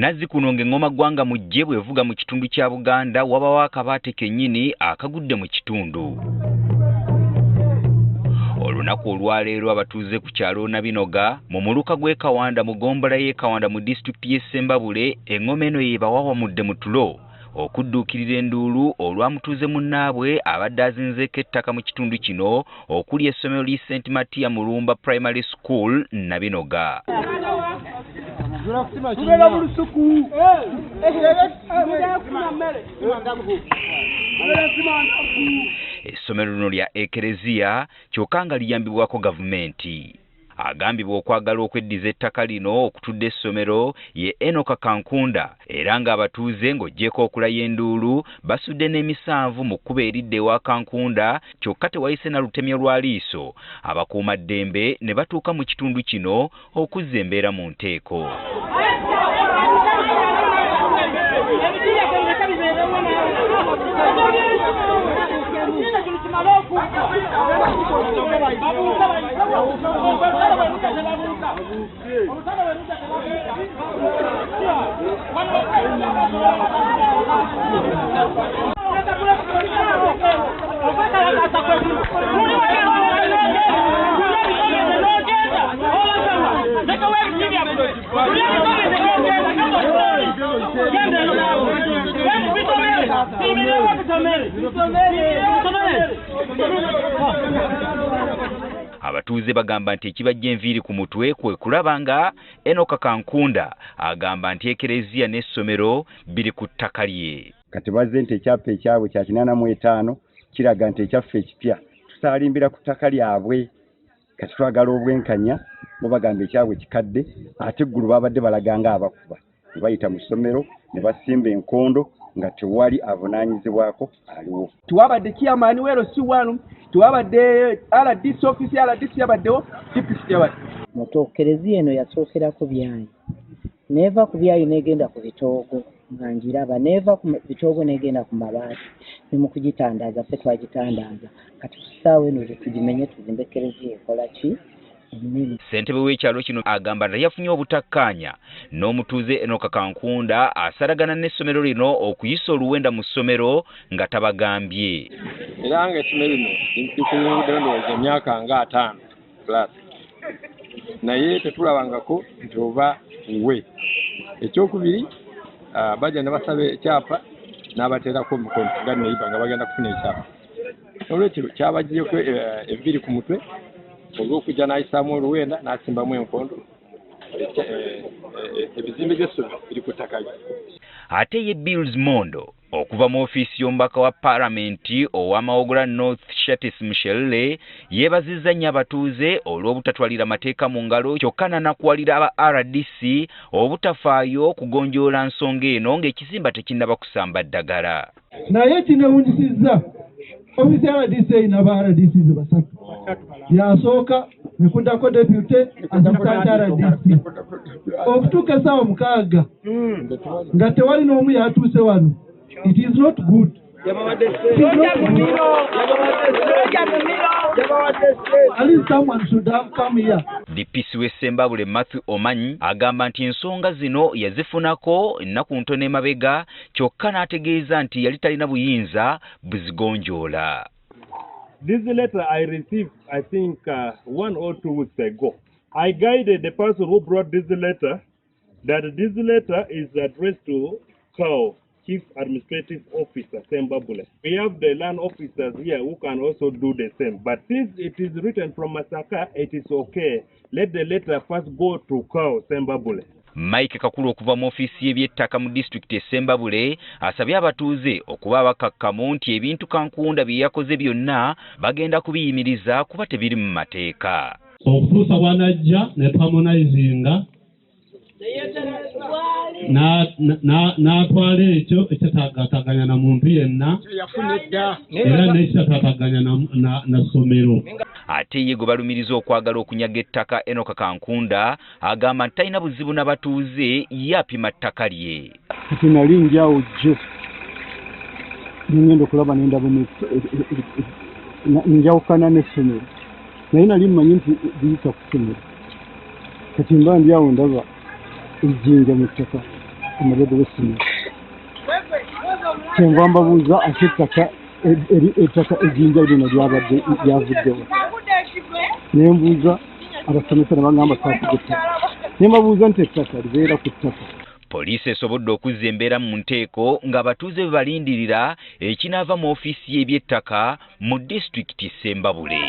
Nazzikuno ng'engoma ggwanga mujje bwevuga mu kitundu kya Buganda wabawo akabaate kennyini akagudde mu kitundu. Olunaku olwaleero abatuuze ku kyalo Nabinoga mu muluka gw'e Kawanda mu ggombolola y'e Kawanda mu disitulikiti y'e Ssembabule engoma eno yeebawawamudde mu tulo okudduukirira enduulu olwamutuuze munnaabwe abadde azinzeeko ettaka mu kitundu kino okuli essomero li St. Matia Mulumba Primary School Nabinoga. Essomero lino lya Ekereziya kyokka nga liyambibwako gavumenti. Agambibwa okwagala okweddiza ettaka lino okutudde essomero ye Enoka Kankunda era ng'abatuuze ng'oggyeko okulayo enduulu basudde n'emisanvu mu kkubo eridde ewa Kankunda kyokka tewayise na lutemya lwa liiso abakuumaddembe ne batuuka mu kitundu kino okuzza embeera mu nteeko. Abatuuze bagamba nti ekibajja enviiri ku mutwe kwe kulaba nga Enoka Kankunda agamba nti Ekereziya n'essomero biri ku ttaka lye. Kati bazze nti ekyapa ekyabwe kya 85 kiraga nti ekyaffe ekipya tusaalimbira ku ttaka lyabwe. Kati twagala obwenkanya bo bagamba ekyabwe kikadde ate eggulu babadde balaganga abakuba ne bayita mu ssomero ne basimba enkondo nga tewali avunaanyizibwako aliwo. Tuwabadde chairman wero si wanu tuwabadde RDC office RDC yabaddewo DPC yabadde. Mutokerezi eno yasookerako byanyi neva ku byayi negenda ku bitoogo nga njiraba neva ku bitoogo negenda ku mabaati ne mu kugitandaaza ffe twagitandaaza kati tusaawe eno tugimenye tuzimbe Ekereziya ekola ki. Ssentebe w'ekyalo kino agamba nti yafunye obutakkaanya n'omutuuze Enoka Kankunda asalagana n'essomero lino okuyisa oluwenda mu ssomero nga tabagambye. Era nga essomero lino lifunyeewo ndowooza emyaka nga 5 plus naye tetulabangako nti oba we. Ekyokubiri bajja ne basaba ekyapa n'abateerako emikono nga neiba nga bagenda kufuna ekyapa. Olwekyo kyabagyeko enviiri ku mutwe olw'okujja n'ayisaamu oluwenda n'asimbamu enkondo ebizimbe by'essomero biri ku ttaka lye. Ate ye Bills Mondo okuva mu ofiisi y'omubaka wa Paalamenti ow'Amawogola North Shatis Mushelule yeebazizza nnyo abatuuze olw'obutatwalira mateeka mu ngalo kyokka n'anakuwalira aba RDC obutafaayo kugonjoola nsonga eno ng'ekizimba tekinnaba kusamba ddagala. Naye kinewunyisizza ofiisi ya RDC erina aba RDC basatu. Yasooka ne kuddako deputy assistant RDC okutuuka essaawa 6 nga tewali n'omu yatuuse wano. It is not good. At least someone should have come here. DPC w'e Ssembabule Matthew Omanyi agamba nti ensonga zino yazifunako ennaku ntono emabega kyokka n'ategeeza nti yali talina buyinza buzigonjoola. This letter I received, I think, 1 or 2 weeks ago. I guided the person who brought this letter that this letter is addressed to CAO, Chief Administrative Officer, Ssembabule. We have the land officers here who can also do the same. But since it is written from Masaka, it is okay. Let the letter first go to CAO, Ssembabule. Mike Kakulu okuva mu ofiisi y'eby'ettaka mu disitulikiti Ssembabule asabye abatuuze okuba abakakkamu nti ebintu Kankunda bye yakoze byonna bagenda kubiyimiriza kuba tebiri mu mateeka. Okutuusa bwanajja ne harmonizinga n'atwala ekyo ekitatataganya na muntu yenna era n'ekitatataganya na ssomero. Ate ye gwe balumiriza okwagala okunyaga ettaka Enoka Kankunda agamba nti talina buzibu n'abatuuze yapima ttaka lye. Kati nali njawo jjo ngenda okulaba n'endaba njawukana n'essomero naye nali mmanyi nti biyita ku ssomero kati mba ndi awo ndaba ejjinja mu ttaka umurebe w'isomero kyenva mbabuuza ate ettaka ejjinja lino lyabadde lyavuddewo ne mbuuza abasomesa ne baŋŋamba saafugga ettaka ne mbabuuza nti ettaka libeera ku ttaka. Poliisi esobodde okuzza embeera mu nteeko ng'abatuuze bwe balindirira ekinaava mu ofiisi y'ebyettaka mu disitulikiti Ssembabule.